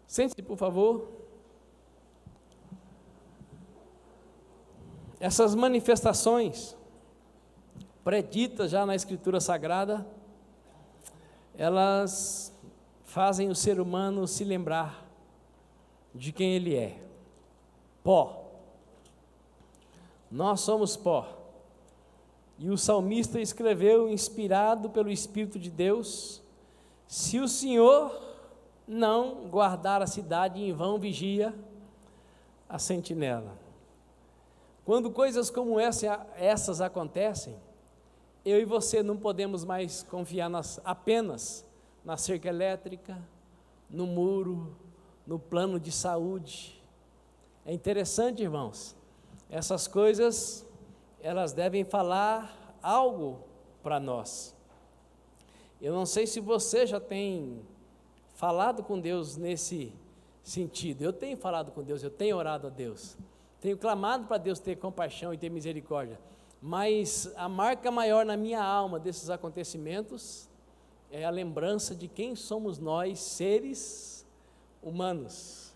Sente-se, por favor. Essas manifestações preditas já na Escritura Sagrada, elas fazem o ser humano se lembrar de quem ele é. Pó. Nós somos pó. E o salmista escreveu, inspirado pelo Espírito de Deus: se o Senhor não guardar a cidade, em vão vigia a sentinela. Quando coisas como essas acontecem, eu e você não podemos mais confiar apenas na cerca elétrica, no muro, no plano de saúde. É interessante, irmãos, essas coisas, elas devem falar algo para nós. Eu não sei se você já tem falado com Deus nesse sentido. Eu tenho falado com Deus, eu tenho orado a Deus, tenho clamado para Deus ter compaixão e ter misericórdia, mas a marca maior na minha alma desses acontecimentos é a lembrança de quem somos nós, seres humanos.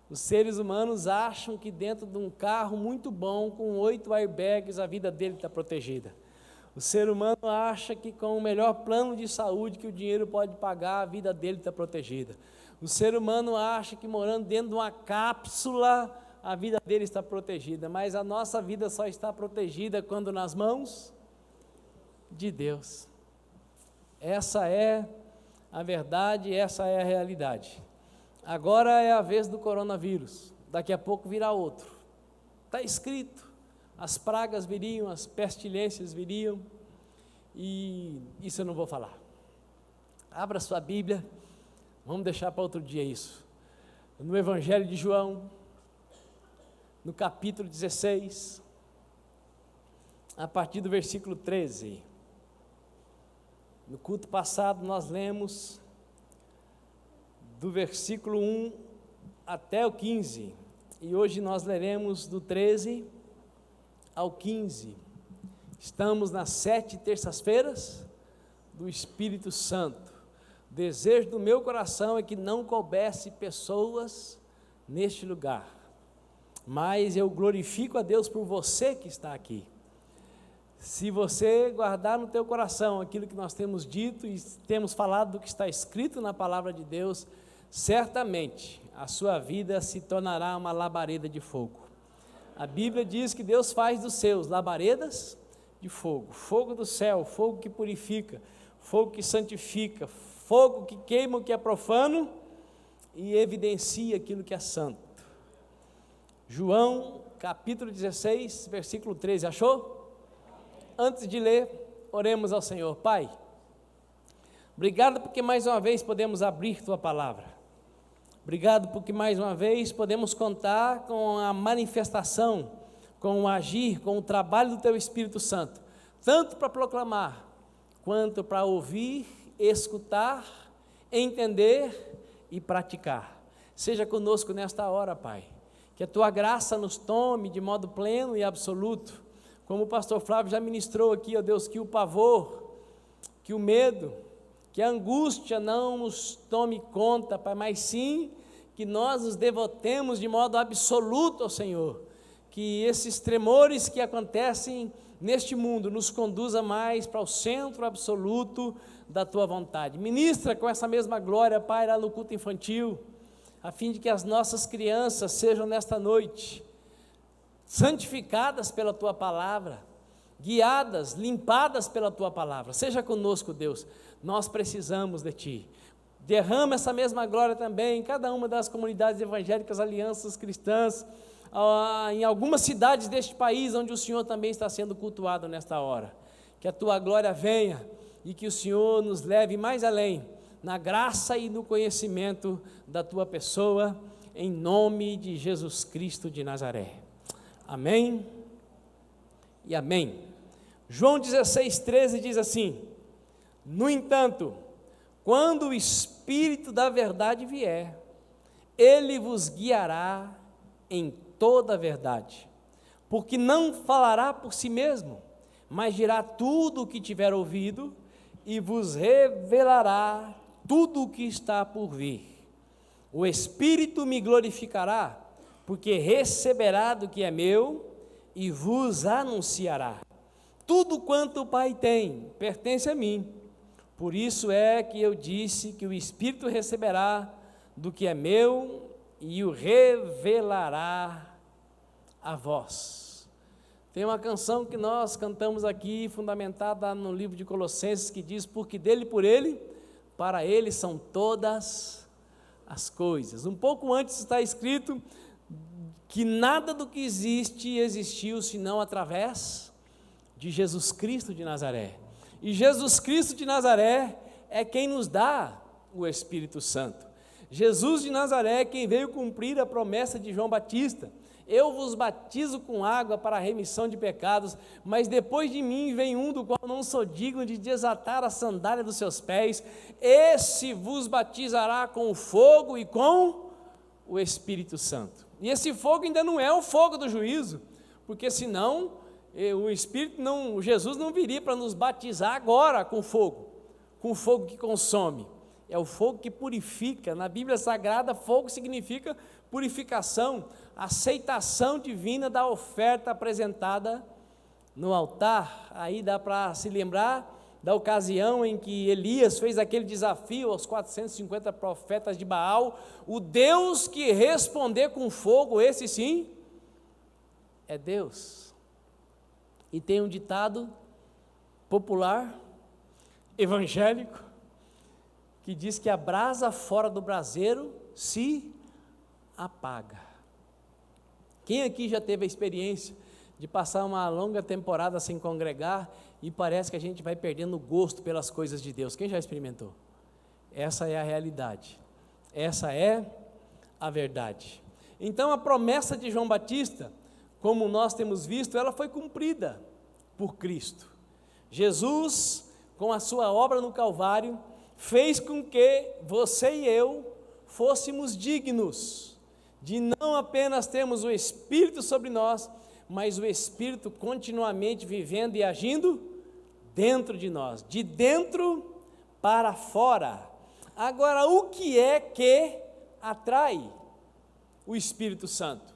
Os seres humanos acham que dentro de um carro muito bom, com 8 airbags, a vida dele está protegida. O ser humano acha que com o melhor plano de saúde que o dinheiro pode pagar, a vida dele está protegida. O ser humano acha que morando dentro de uma cápsula, a vida dele está protegida, mas a nossa vida só está protegida quando nas mãos de Deus. Essa é a verdade, essa é a realidade. Agora é a vez do coronavírus, daqui a pouco virá outro. Está escrito, as pragas viriam, as pestilências viriam, e isso eu não vou falar. Abra sua Bíblia, vamos deixar para outro dia isso. No Evangelho de João, no capítulo 16, a partir do versículo 13. No culto passado nós lemos do versículo 1 até o 15, e hoje nós leremos do 13 ao 15. Estamos nas 7 terças-feiras do Espírito Santo. O desejo do meu coração é que não coubesse pessoas neste lugar, mas eu glorifico a Deus por você que está aqui. Se você guardar no teu coração aquilo que nós temos dito e temos falado do que está escrito na palavra de Deus, certamente a sua vida se tornará uma labareda de fogo. A Bíblia diz que Deus faz dos seus labaredas de fogo, fogo do céu, fogo que purifica, fogo que santifica, fogo que queima o que é profano e evidencia aquilo que é santo. João capítulo 16, versículo 13, achou? Antes de ler, oremos ao Senhor. Pai, obrigado porque mais uma vez podemos abrir Tua palavra. Obrigado porque mais uma vez podemos contar com a manifestação, com o agir, com o trabalho do Teu Espírito Santo, tanto para proclamar, quanto para ouvir, escutar, entender e praticar. Seja conosco nesta hora, Pai, que a Tua graça nos tome de modo pleno e absoluto, como o pastor Flávio já ministrou aqui, ó Deus, que o pavor, que o medo, que a angústia não nos tome conta, Pai, mas sim que nós nos devotemos de modo absoluto ao Senhor, que esses tremores que acontecem neste mundo nos conduza mais para o centro absoluto da Tua vontade. Ministra com essa mesma glória, Pai, lá no culto infantil, a fim de que as nossas crianças sejam nesta noite santificadas pela Tua palavra, guiadas, limpadas pela Tua palavra. Seja conosco, Deus, nós precisamos de Ti. Derrama essa mesma glória também em cada uma das comunidades evangélicas, alianças cristãs, em algumas cidades deste país, onde o Senhor também está sendo cultuado nesta hora. Que a Tua glória venha e que o Senhor nos leve mais além, na graça e no conhecimento da Tua pessoa, em nome de Jesus Cristo de Nazaré. Amém e amém. João 16, 13 diz assim: no entanto, quando o Espírito da verdade vier, Ele vos guiará em toda a verdade, porque não falará por si mesmo, mas dirá tudo o que tiver ouvido e vos revelará tudo o que está por vir. O Espírito me glorificará, porque receberá do que é meu e vos anunciará. Tudo quanto o Pai tem pertence a mim. Por isso é que eu disse que o Espírito receberá do que é meu e o revelará a vós. Tem uma canção que nós cantamos aqui, fundamentada no livro de Colossenses, que diz: porque dele, por ele, para ele são todas as coisas. Um pouco antes está escrito que nada do que existe existiu senão através de Jesus Cristo de Nazaré. E Jesus Cristo de Nazaré é quem nos dá o Espírito Santo. Jesus de Nazaré é quem veio cumprir a promessa de João Batista: eu vos batizo com água para a remissão de pecados, mas depois de mim vem um do qual não sou digno de desatar a sandália dos seus pés. Esse vos batizará com fogo e com o Espírito Santo. E esse fogo ainda não é o fogo do juízo, porque senão Jesus não viria para nos batizar agora com fogo que consome. É o fogo que purifica. Na Bíblia Sagrada, fogo significa purificação, aceitação divina da oferta apresentada no altar. Aí dá para se lembrar da ocasião em que Elias fez aquele desafio aos 450 profetas de Baal. O Deus que responder com fogo, esse sim, é Deus. E tem um ditado popular, evangélico, que diz que a brasa fora do braseiro se apaga. Quem aqui já teve a experiência de passar uma longa temporada sem congregar e parece que a gente vai perdendo o gosto pelas coisas de Deus? Quem já experimentou? Essa é a realidade, essa é a verdade. Então a promessa de João Batista, como nós temos visto, ela foi cumprida por Cristo. Jesus, com a sua obra no Calvário, fez com que você e eu fôssemos dignos de não apenas termos o Espírito sobre nós, mas o Espírito continuamente vivendo e agindo dentro de nós, de dentro para fora. Agora, o que é que atrai o Espírito Santo?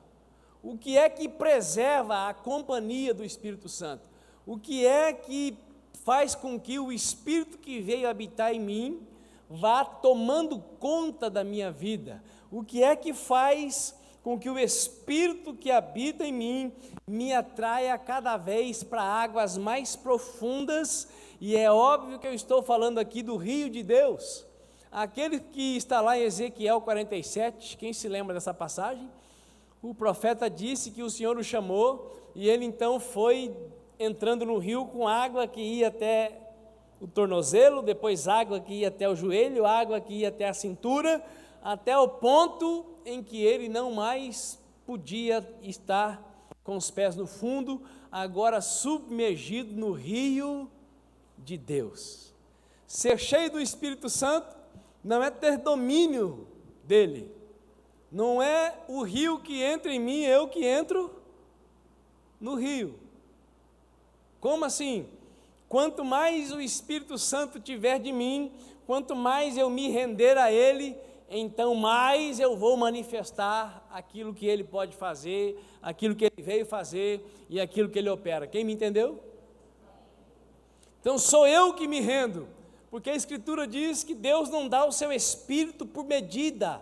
O que é que preserva a companhia do Espírito Santo? O que é que faz com que o Espírito que veio habitar em mim vá tomando conta da minha vida? O que é que faz com que o Espírito que habita em mim me atraia cada vez para águas mais profundas? E é óbvio que eu estou falando aqui do rio de Deus, aquele que está lá em Ezequiel 47, quem se lembra dessa passagem? O profeta disse que o Senhor o chamou, e ele então foi entrando no rio com água que ia até o tornozelo, depois água que ia até o joelho, água que ia até a cintura, até o ponto em que ele não mais podia estar com os pés no fundo, agora submergido no rio de Deus. Ser cheio do Espírito Santo não é ter domínio dele, não é o rio que entra em mim, eu que entro no rio. Como assim? Quanto mais o Espírito Santo tiver de mim, quanto mais eu me render a Ele, então mais eu vou manifestar aquilo que Ele pode fazer, aquilo que Ele veio fazer e aquilo que Ele opera. Quem me entendeu? Então sou eu que me rendo, porque a Escritura diz que Deus não dá o seu Espírito por medida,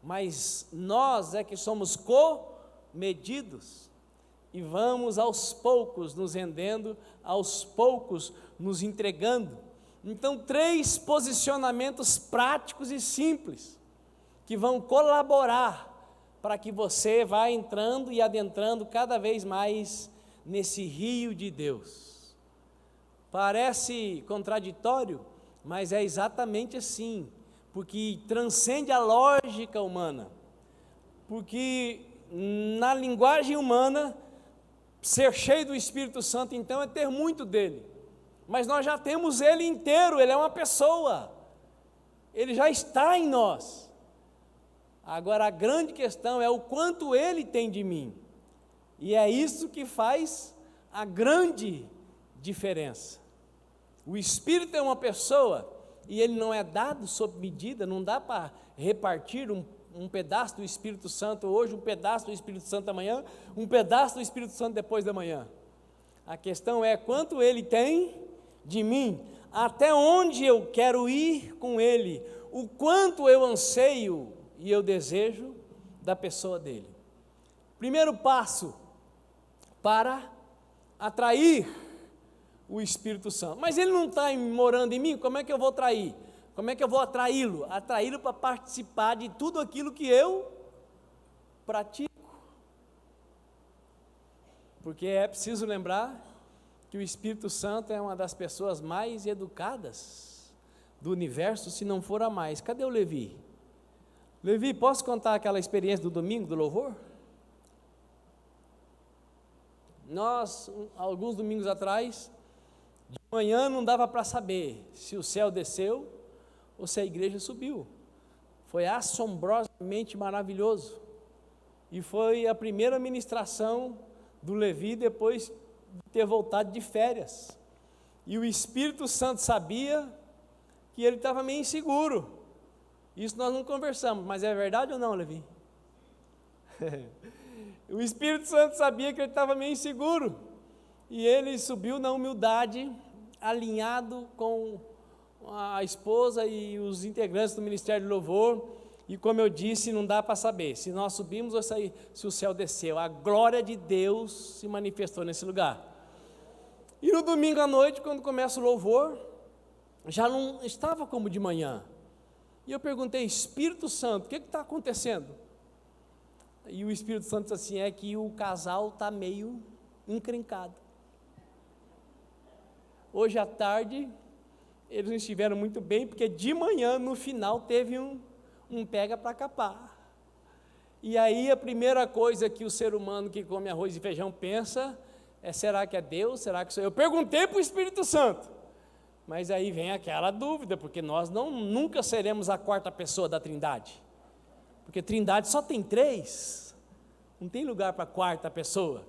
mas nós é que somos comedidos. E vamos aos poucos nos rendendo, aos poucos nos entregando. Então, 3 posicionamentos práticos e simples, que vão colaborar para que você vá entrando e adentrando cada vez mais nesse rio de Deus. Parece contraditório, mas é exatamente assim, porque transcende a lógica humana, porque na linguagem humana, ser cheio do Espírito Santo, então, é ter muito dele, mas nós já temos ele inteiro, ele é uma pessoa, ele já está em nós. Agora, a grande questão é o quanto ele tem de mim, e é isso que faz a grande diferença. O Espírito é uma pessoa, e ele não é dado sob medida, não dá para repartir um pedaço do Espírito Santo hoje, um pedaço do Espírito Santo amanhã, um pedaço do Espírito Santo depois da manhã. A questão é quanto Ele tem de mim, até onde eu quero ir com Ele, o quanto eu anseio e eu desejo da pessoa dEle. Primeiro passo para atrair o Espírito Santo. Mas Ele não está morando em mim, como é que eu vou atrair? Como é que eu vou atraí-lo? Atraí-lo para participar de tudo aquilo que eu pratico. Porque é preciso lembrar que o Espírito Santo é uma das pessoas mais educadas do universo, se não for a mais. Cadê o Levi? Levi, posso contar aquela experiência do domingo, do louvor? Nós, alguns domingos atrás, de manhã não dava para saber se o céu desceu ou se a igreja subiu. Foi assombrosamente maravilhoso. E foi a primeira ministração do Levi depois de ter voltado de férias. E o Espírito Santo sabia que ele estava meio inseguro. Isso nós não conversamos, mas é verdade ou não, Levi? O Espírito Santo sabia que ele estava meio inseguro. E ele subiu na humildade, alinhado com a esposa e os integrantes do Ministério de Louvor. E como eu disse, não dá para saber se nós subimos ou se o céu desceu. A glória de Deus se manifestou nesse lugar. E no domingo à noite, quando começa o louvor, já não estava como de manhã. E eu perguntei, Espírito Santo, o que está acontecendo? E o Espírito Santo disse assim, é que o casal está meio encrencado. Hoje à tarde, eles não estiveram muito bem, porque de manhã, no final, teve um pega para capar. E aí a primeira coisa que o ser humano que come arroz e feijão pensa é, será que é Deus? Será que sou eu? Eu perguntei para o Espírito Santo, mas aí vem aquela dúvida, porque nós nunca seremos a quarta pessoa da Trindade, porque Trindade só tem 3, não tem lugar para a quarta pessoa.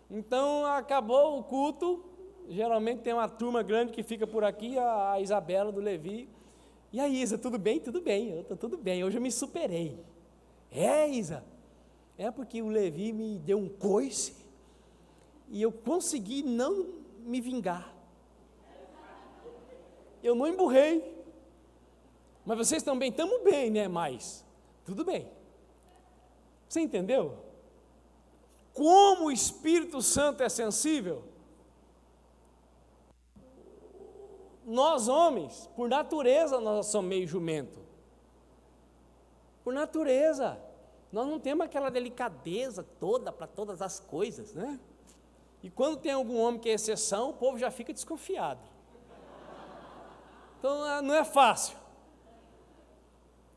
Então acabou o culto, geralmente tem uma turma grande que fica por aqui, a Isabela do Levi. E aí, Isa, tudo bem? Tudo bem, eu estou tudo bem, hoje eu me superei. É, Isa, é porque o Levi me deu um coice e eu consegui não me vingar. Eu não emburrei. Mas vocês também estamos bem, né? Mas tudo bem. Você entendeu? Como o Espírito Santo é sensível? Nós homens, por natureza, nós somos meio jumento. Por natureza. Nós não temos aquela delicadeza toda para todas as coisas, né? E quando tem algum homem que é exceção, o povo já fica desconfiado. Então não é fácil.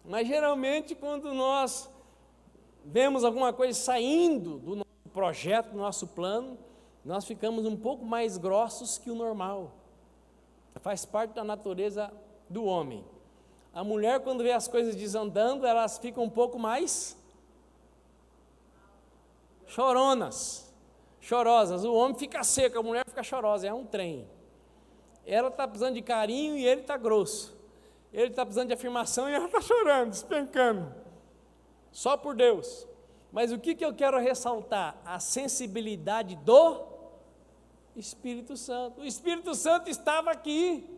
Mas geralmente quando nós vemos alguma coisa saindo do nosso projeto, do nosso plano, nós ficamos um pouco mais grossos que o normal. Faz parte da natureza do homem. A mulher, quando vê as coisas desandando, elas ficam um pouco mais chorosas. O homem fica seco, a mulher fica chorosa, é um trem. Ela está precisando de carinho e ele está grosso. Ele está precisando de afirmação e ela está chorando, despencando. Só por Deus. Mas o que eu quero ressaltar? A sensibilidade do Espírito Santo. O Espírito Santo estava aqui.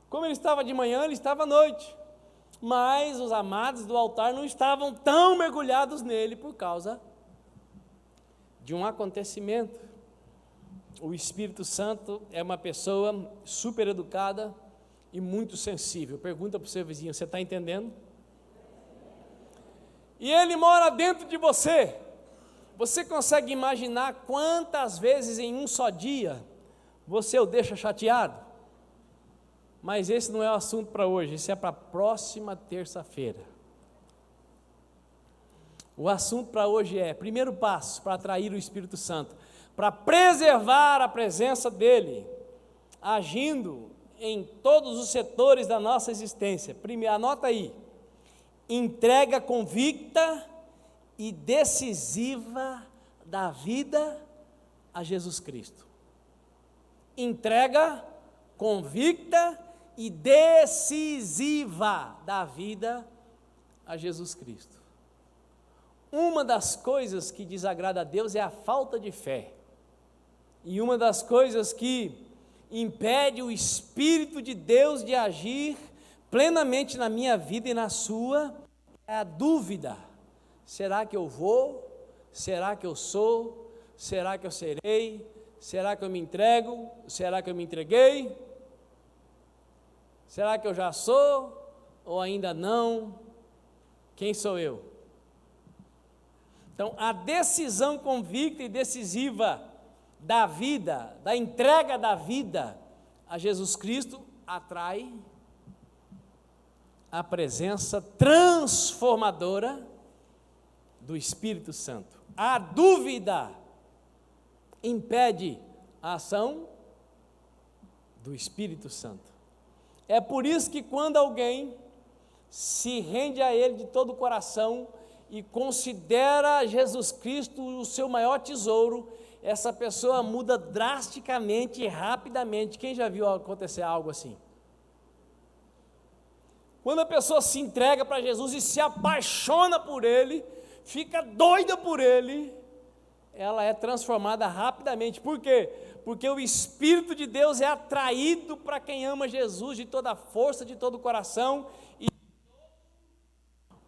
Como ele estava de manhã, ele estava à noite. Mas os amados do altar não estavam tão mergulhados nele por causa de um acontecimento. O Espírito Santo é uma pessoa super educada e muito sensível. Pergunta para o seu vizinho, você está entendendo? E ele mora dentro de você. Você consegue imaginar quantas vezes em um só dia você o deixa chateado? Mas esse não é o assunto para hoje, esse é para a próxima terça-feira. O assunto para hoje é, primeiro passo para atrair o Espírito Santo, para preservar a presença dele, agindo em todos os setores da nossa existência. Primeiro, anota aí, entrega convicta e decisiva da vida a Jesus Cristo. Entrega convicta e decisiva da vida a Jesus Cristo. Uma das coisas que desagrada a Deus é a falta de fé. E uma das coisas que impede o Espírito de Deus de agir plenamente na minha vida e na sua é a dúvida. Será que eu vou? Será que eu sou? Será que eu serei? Será que eu me entrego? Será que eu me entreguei? Será que eu já sou? Ou ainda não? Quem sou eu? Então, a decisão convicta e decisiva da vida, da entrega da vida a Jesus Cristo, atrai a presença transformadora do Espírito Santo. A dúvida impede a ação do Espírito Santo. É por isso que quando alguém se rende a Ele de todo o coração e considera Jesus Cristo o seu maior tesouro, essa pessoa muda drasticamente e rapidamente. Quem já viu acontecer algo assim? Quando a pessoa se entrega para Jesus e se apaixona por Ele, fica doida por Ele, ela é transformada rapidamente. Por quê? Porque o Espírito de Deus é atraído para quem ama Jesus de toda a força, de todo o coração e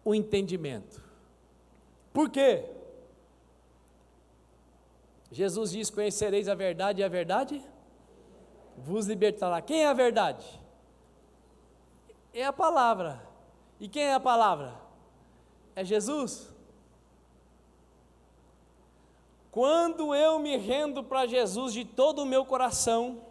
o entendimento. Por quê? Jesus diz: conhecereis a verdade e a verdade vos libertará. Quem é a verdade? É a palavra. E quem é a palavra? É Jesus. Quando eu me rendo para Jesus de todo o meu coração,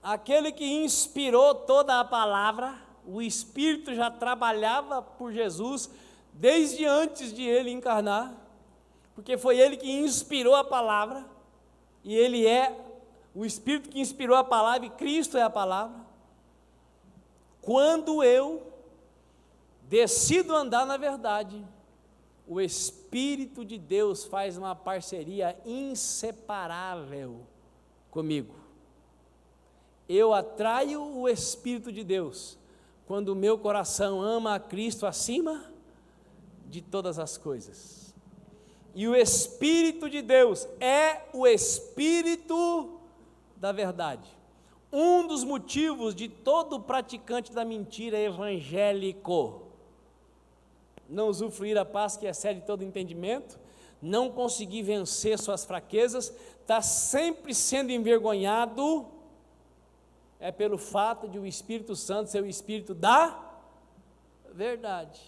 aquele que inspirou toda a palavra, o Espírito já trabalhava por Jesus desde antes de ele encarnar, porque foi ele que inspirou a palavra, e ele é o Espírito que inspirou a palavra, e Cristo é a palavra. Quando eu decido andar na verdade, o Espírito de Deus faz uma parceria inseparável comigo. Eu atraio o Espírito de Deus quando o meu coração ama a Cristo acima de todas as coisas. E o Espírito de Deus é o Espírito da verdade. Um dos motivos de todo praticante da mentira evangélico não usufruir a paz que excede todo entendimento, não conseguir vencer suas fraquezas, está sempre sendo envergonhado, é pelo fato de o Espírito Santo ser o Espírito da verdade.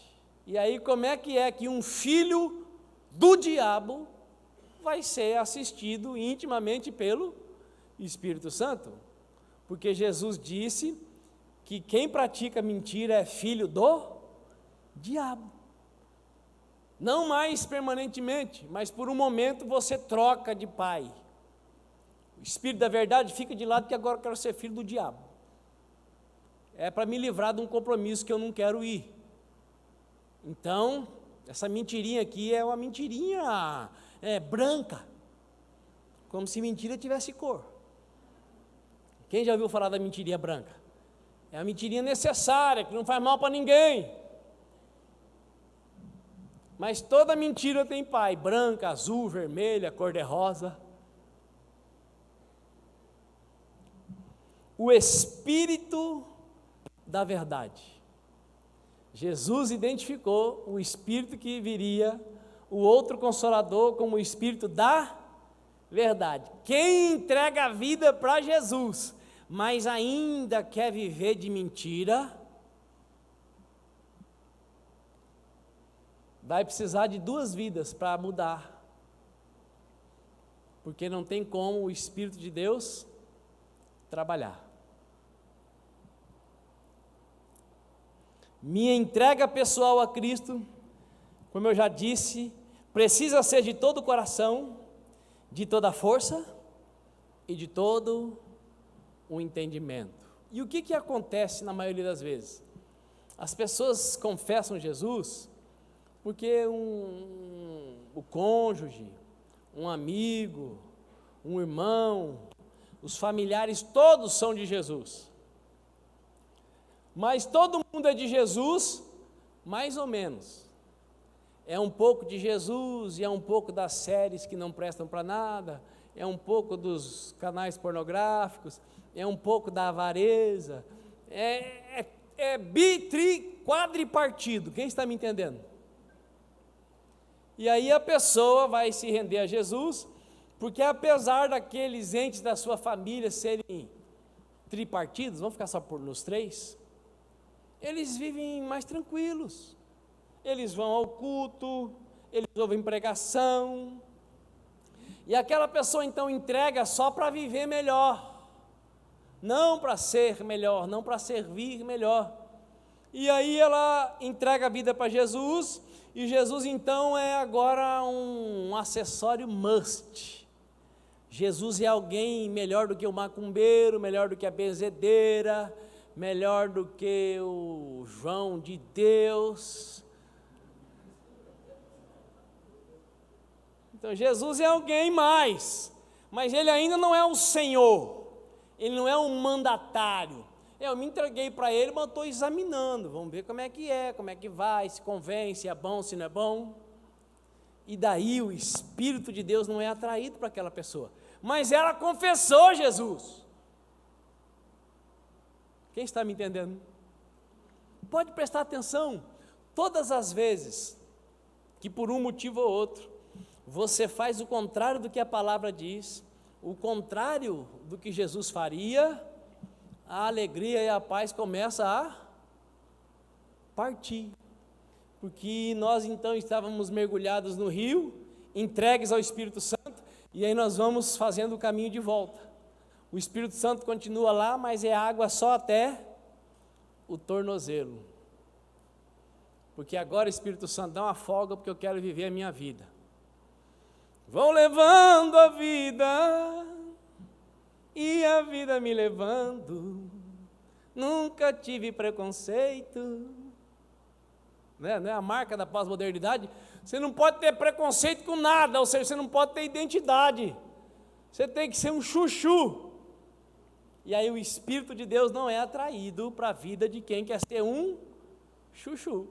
E aí como é que um filho do diabo vai ser assistido intimamente pelo Espírito Santo? Porque Jesus disse que quem pratica mentira é filho do diabo. Não mais permanentemente, mas por um momento você troca de pai. O Espírito da verdade fica de lado, que agora eu quero ser filho do diabo. É para me livrar de um compromisso que eu não quero ir. Então, essa mentirinha aqui é uma mentirinha branca, como se mentira tivesse cor. Quem já ouviu falar da mentirinha branca? É a mentirinha necessária, que não faz mal para ninguém. Mas toda mentira tem pai, branca, azul, vermelha, cor-de-rosa. O Espírito da verdade. Jesus identificou o Espírito que viria, o outro Consolador, como o Espírito da verdade. Quem entrega a vida para Jesus, mas ainda quer viver de mentira, vai precisar de 2 vidas para mudar, porque não tem como o Espírito de Deus trabalhar. Minha entrega pessoal a Cristo, como eu já disse, precisa ser de todo o coração, de toda a força e de todo o entendimento. E o que acontece na maioria das vezes? As pessoas confessam Jesus porque o cônjuge, um amigo, um irmão, os familiares, todos são de Jesus. Mas todo mundo é de Jesus, mais ou menos. É um pouco de Jesus e é um pouco das séries que não prestam para nada, é um pouco dos canais pornográficos, é um pouco da avareza, quadripartido, quem está me entendendo? E aí a pessoa vai se render a Jesus, porque apesar daqueles entes da sua família serem tripartidos, vamos ficar só nos três, eles vivem mais tranquilos, eles vão ao culto, eles ouvem pregação, e aquela pessoa então entrega só para viver melhor, não para ser melhor, não para servir melhor, e aí ela entrega a vida para Jesus, e Jesus então é agora um acessório must. Jesus é alguém melhor do que o macumbeiro, melhor do que a benzedeira, melhor do que o João de Deus. Então Jesus é alguém mais, mas ele ainda não é o Senhor, ele não é um mandatário. Eu me entreguei para ele, mas estou examinando, vamos ver como é, como é que vai, se convém, se é bom, se não é bom. E daí o Espírito de Deus não é atraído para aquela pessoa, mas ela confessou Jesus. Quem está me entendendo? Pode prestar atenção, todas as vezes que por um motivo ou outro, você faz o contrário do que a palavra diz, o contrário do que Jesus faria, a alegria e a paz começam a partir, porque nós então estávamos mergulhados no rio, entregues ao Espírito Santo, e aí nós vamos fazendo o caminho de volta. O Espírito Santo continua lá, mas é água só até o tornozelo, porque agora o Espírito Santo dá uma folga, porque eu quero viver a minha vida. Vão levando a vida, e a vida me levando, nunca tive preconceito, não é a marca da pós-modernidade? Você não pode ter preconceito com nada, ou seja, você não pode ter identidade, você tem que ser um chuchu, e aí o Espírito de Deus não é atraído para a vida de quem quer ser um chuchu.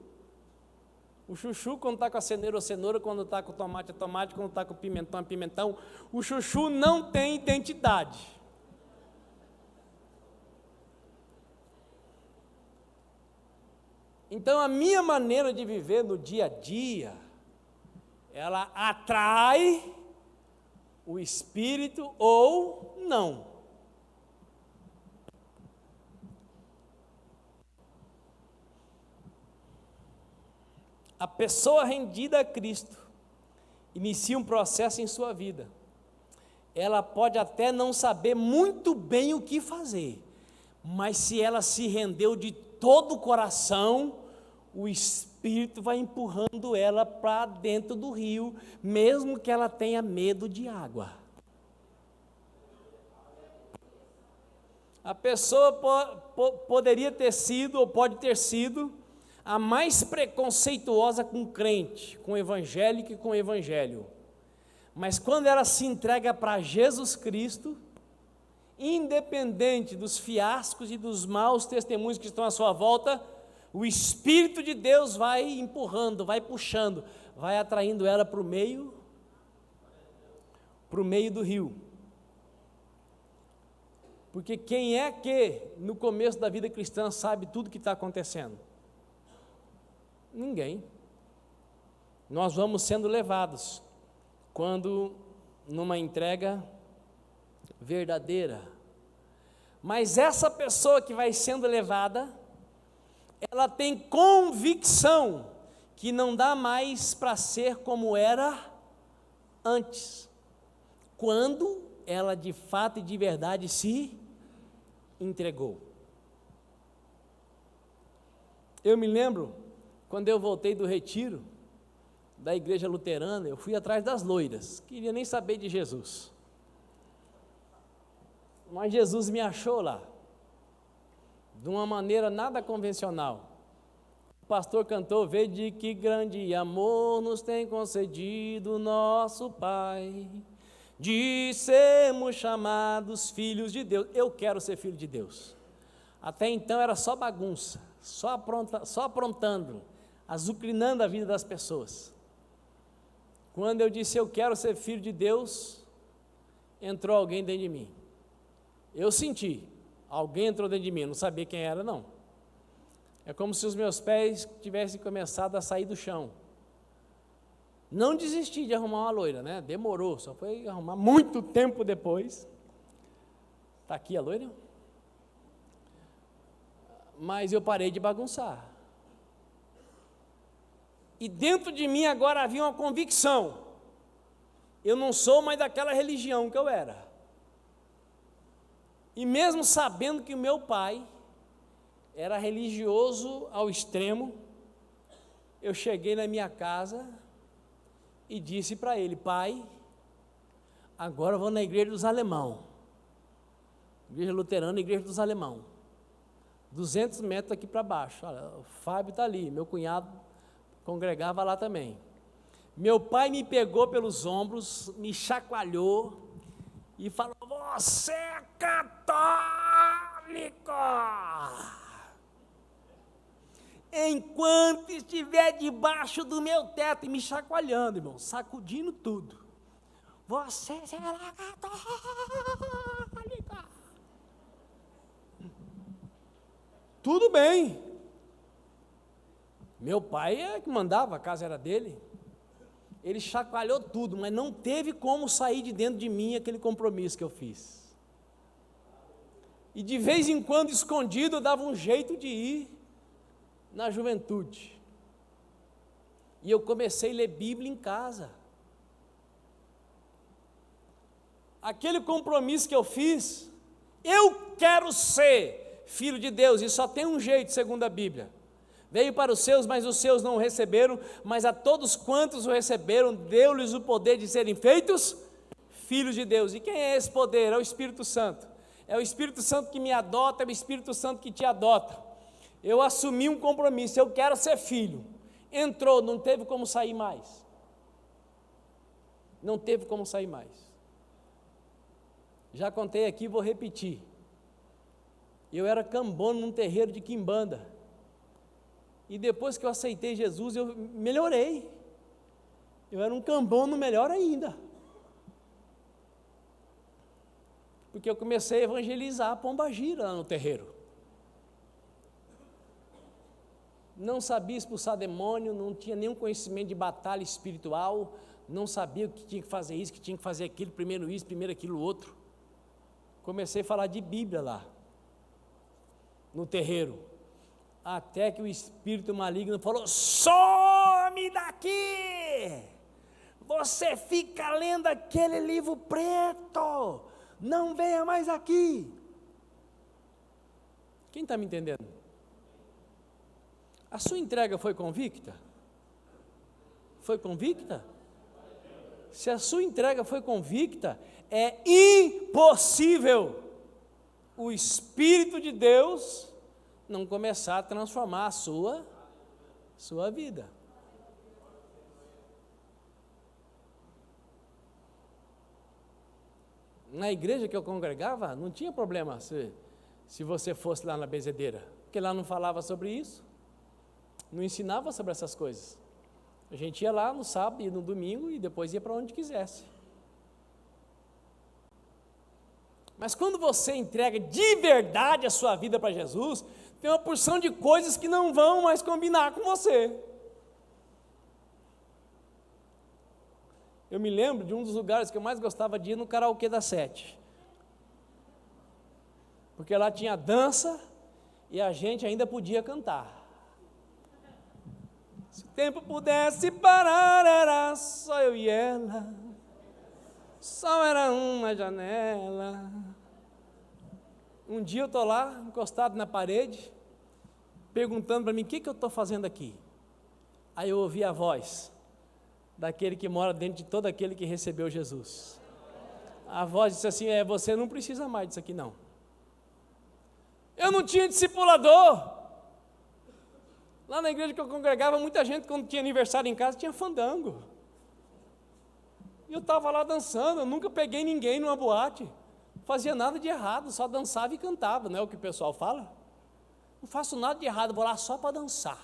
O chuchu, quando está com a cenoura, quando está com o tomate, é tomate, quando está com o pimentão, é pimentão. O chuchu não tem identidade. Então, a minha maneira de viver no dia a dia, ela atrai o Espírito ou não. A pessoa rendida a Cristo inicia um processo em sua vida. Ela pode até não saber muito bem o que fazer, mas se ela se rendeu de todo o coração, o Espírito vai empurrando ela para dentro do rio, mesmo que ela tenha medo de água. A pessoa poderia ter sido, ou pode ter sido, a mais preconceituosa com crente, com evangélico e com evangelho. Mas quando ela se entrega para Jesus Cristo, independente dos fiascos e dos maus testemunhos que estão à sua volta, o Espírito de Deus vai empurrando, vai puxando, vai atraindo ela para o meio do rio. Porque quem é que no começo da vida cristã sabe tudo o que está acontecendo? Ninguém. Nós vamos sendo levados quando numa entrega verdadeira. Mas essa pessoa que vai sendo levada, ela tem convicção que não dá mais para ser como era antes, quando ela de fato e de verdade se entregou. Eu me lembro, quando eu voltei do retiro da igreja luterana, eu fui atrás das loiras, queria nem saber de Jesus, mas Jesus me achou lá, de uma maneira nada convencional. O pastor cantou: vede que grande amor nos tem concedido nosso Pai, de sermos chamados filhos de Deus. Eu quero ser filho de Deus. Até então era só bagunça, só aprontando. azucrinando a vida das pessoas. Quando eu disse, eu quero ser filho de Deus, entrou alguém dentro de mim. Eu senti, alguém entrou dentro de mim, eu não sabia quem era, não. É como se os meus pés tivessem começado a sair do chão. Não desisti de arrumar uma loira, né? Demorou, só foi arrumar muito tempo depois. Está aqui a loira? Mas eu parei de bagunçar. E dentro de mim agora havia uma convicção. Eu não sou mais daquela religião que eu era. E mesmo sabendo que o meu pai era religioso ao extremo, eu cheguei na minha casa e disse para ele, pai, agora eu vou na igreja dos alemão. Igreja luterana, igreja dos alemão. 200 metros aqui para baixo. Olha, o Fábio está ali, meu cunhado congregava lá também. Meu pai me pegou pelos ombros, me chacoalhou e falou, você é católico! Enquanto estiver debaixo do meu teto, e me chacoalhando, irmão, sacudindo tudo. Você será católica. Tudo bem. Meu pai é que mandava, a casa era dele. Ele chacoalhou tudo, mas não teve como sair de dentro de mim aquele compromisso que eu fiz. E de vez em quando, escondido, eu dava um jeito de ir na juventude. E eu comecei a ler Bíblia em casa. Aquele compromisso que eu fiz, eu quero ser filho de Deus, e só tem um jeito, segundo a Bíblia. Veio para os seus, mas os seus não o receberam, mas a todos quantos o receberam, deu-lhes o poder de serem feitos filhos de Deus. E quem é esse poder? É o Espírito Santo. É o Espírito Santo que me adota, é o Espírito Santo que te adota. Eu assumi um compromisso, eu quero ser filho. Entrou, não teve como sair mais. Não teve como sair mais. Já contei aqui, vou repetir. Eu era cambono num terreiro de quimbanda. E depois que eu aceitei Jesus, eu melhorei. Eu era um cambono melhor ainda. Porque eu comecei a evangelizar a pombagira lá no terreiro. Não sabia expulsar demônio, não tinha nenhum conhecimento de batalha espiritual, não sabia o que tinha que fazer isso, que tinha que fazer aquilo, primeiro isso, primeiro aquilo outro. Comecei a falar de Bíblia lá, no terreiro. Até que o espírito maligno falou, some daqui! Você fica lendo aquele livro preto, não venha mais aqui. Quem está me entendendo? A sua entrega foi convicta? Foi convicta? Se a sua entrega foi convicta, é impossível o Espírito de Deus não começar a transformar a sua vida. Na igreja que eu congregava, não tinha problema se você fosse lá na benzedeira, porque lá não falava sobre isso, não ensinava sobre essas coisas. A gente ia lá no sábado e no domingo e depois ia para onde quisesse. Mas quando você entrega de verdade a sua vida para Jesus, tem uma porção de coisas que não vão mais combinar com você. Eu me lembro de um dos lugares que eu mais gostava de ir no karaokê da Sete. Porque lá tinha dança e a gente ainda podia cantar. Se o tempo pudesse parar, era só eu e ela. Só era uma janela. Um dia eu estou lá, encostado na parede, perguntando para mim, o que eu estou fazendo aqui? Aí eu ouvi a voz daquele que mora dentro de todo aquele que recebeu Jesus. A voz disse assim, você não precisa mais disso aqui não. Eu não tinha discipulador. Lá na igreja que eu congregava, muita gente, quando tinha aniversário em casa, tinha fandango. E eu estava lá dançando, eu nunca peguei ninguém numa boate. Não fazia nada de errado, só dançava e cantava, não é o que o pessoal fala? Não faço nada de errado, vou lá só para dançar.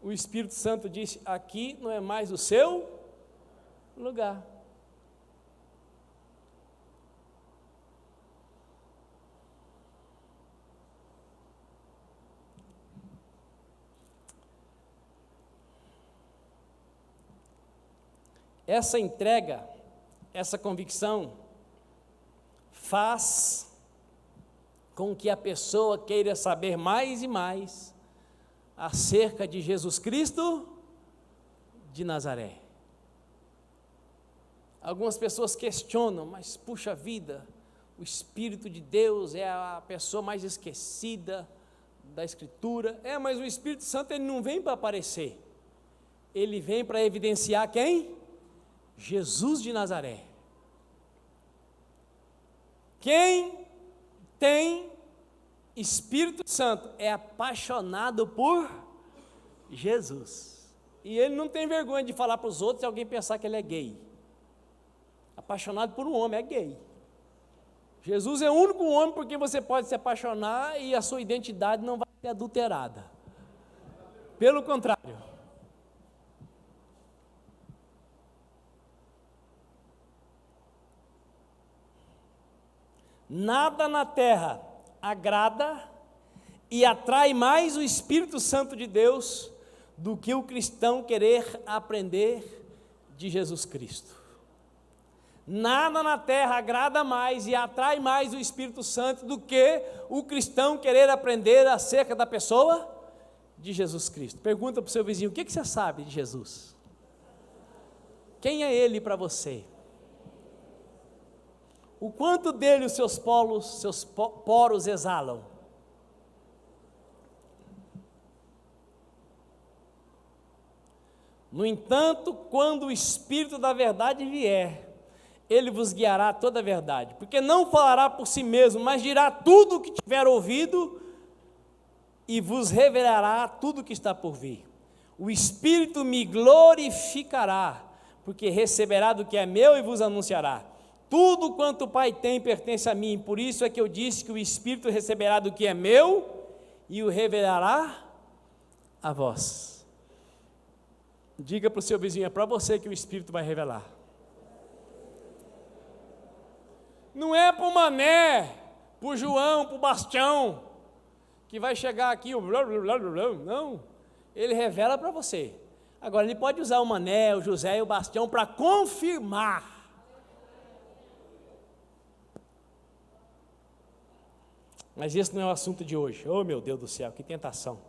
o Espírito Santo disse: aqui não é mais o seu lugar. Essa entrega, essa convicção, faz com que a pessoa queira saber mais e mais acerca de Jesus Cristo de Nazaré. Algumas pessoas questionam, mas puxa vida, o Espírito de Deus é a pessoa mais esquecida da Escritura. Mas o Espírito Santo ele não vem para aparecer, ele vem para evidenciar quem? Jesus de Nazaré. Quem tem Espírito Santo é apaixonado por Jesus. E ele não tem vergonha de falar para os outros se alguém pensar que ele é gay. Apaixonado por um homem é gay. Jesus é o único homem por quem você pode se apaixonar e a sua identidade não vai ser adulterada. Pelo contrário. Nada na terra agrada e atrai mais o Espírito Santo de Deus do que o cristão querer aprender de Jesus Cristo. Nada na terra agrada mais e atrai mais o Espírito Santo do que o cristão querer aprender acerca da pessoa de Jesus Cristo. Pergunta para o seu vizinho: o que você sabe de Jesus? Quem é Ele para você? O quanto dele os seus poros exalam? No entanto, quando o Espírito da verdade vier, ele vos guiará a toda a verdade, porque não falará por si mesmo, mas dirá tudo o que tiver ouvido e vos revelará tudo o que está por vir. O Espírito me glorificará, porque receberá do que é meu e vos anunciará. Tudo quanto o Pai tem pertence a mim, por isso é que eu disse que o Espírito receberá do que é meu e o revelará a vós. Diga para o seu vizinho: é para você que o Espírito vai revelar. Não é para o Mané, para o João, para o Bastião, que vai chegar aqui, não, ele revela para você. Agora, ele pode usar o Mané, o José e o Bastião para confirmar. Mas esse não é o assunto de hoje. Oh, meu Deus do céu, que tentação.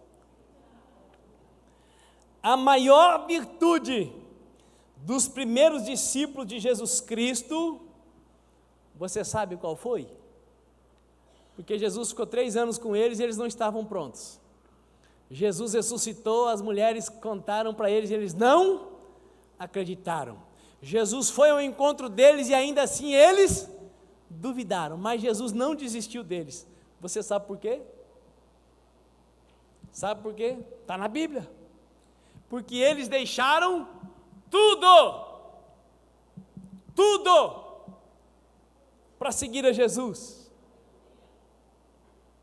A maior virtude dos primeiros discípulos de Jesus Cristo, você sabe qual foi? Porque Jesus ficou 3 anos com eles e eles não estavam prontos. Jesus ressuscitou, as mulheres contaram para eles e eles não acreditaram. Jesus foi ao encontro deles e ainda assim eles duvidaram, mas Jesus não desistiu deles. Você sabe por quê? Sabe por quê? Está na Bíblia. Porque eles deixaram tudo para seguir a Jesus.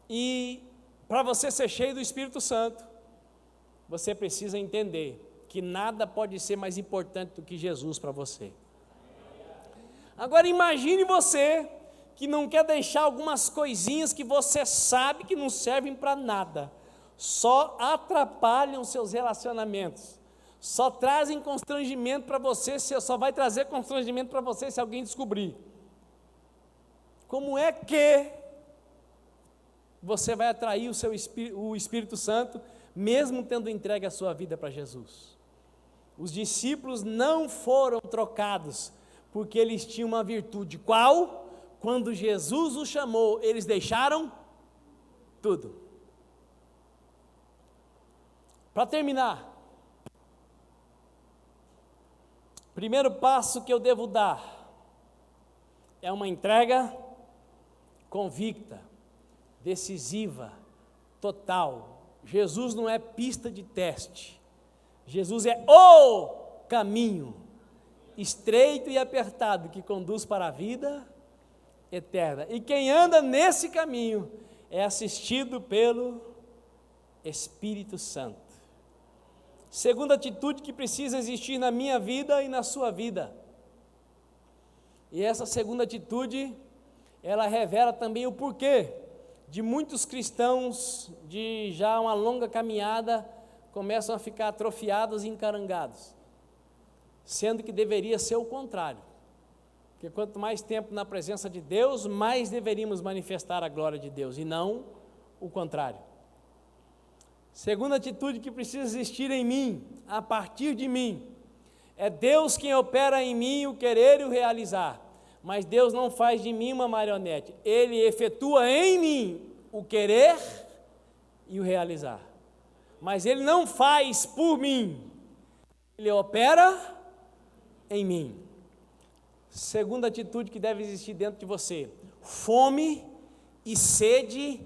E para você ser cheio do Espírito Santo, você precisa entender que nada pode ser mais importante do que Jesus para você. Agora imagine você que não quer deixar algumas coisinhas que você sabe que não servem para nada, só atrapalham seus relacionamentos, só trazem constrangimento para você, só vai trazer constrangimento para você se alguém descobrir. Como é que você vai atrair o Espírito Santo, mesmo tendo entregue a sua vida para Jesus? Os discípulos não foram trocados, porque eles tinham uma virtude. Qual? Quando Jesus os chamou, eles deixaram tudo. Para terminar, primeiro passo que eu devo dar é uma entrega convicta, decisiva, total. Jesus não é pista de teste. Jesus é o caminho estreito e apertado que conduz para a vida eterna. E quem anda nesse caminho é assistido pelo Espírito Santo. Segunda atitude que precisa existir na minha vida e na sua vida. E essa segunda atitude, ela revela também o porquê de muitos cristãos de já uma longa caminhada começam a ficar atrofiados e encarangados, sendo que deveria ser o contrário, porque quanto mais tempo na presença de Deus, mais deveríamos manifestar a glória de Deus, e não o contrário. Segunda atitude que precisa existir em mim, a partir de mim, é Deus quem opera em mim o querer e o realizar, mas Deus não faz de mim uma marionete, Ele efetua em mim o querer e o realizar, mas Ele não faz por mim, Ele opera em mim. Segunda atitude que deve existir dentro de você: fome e sede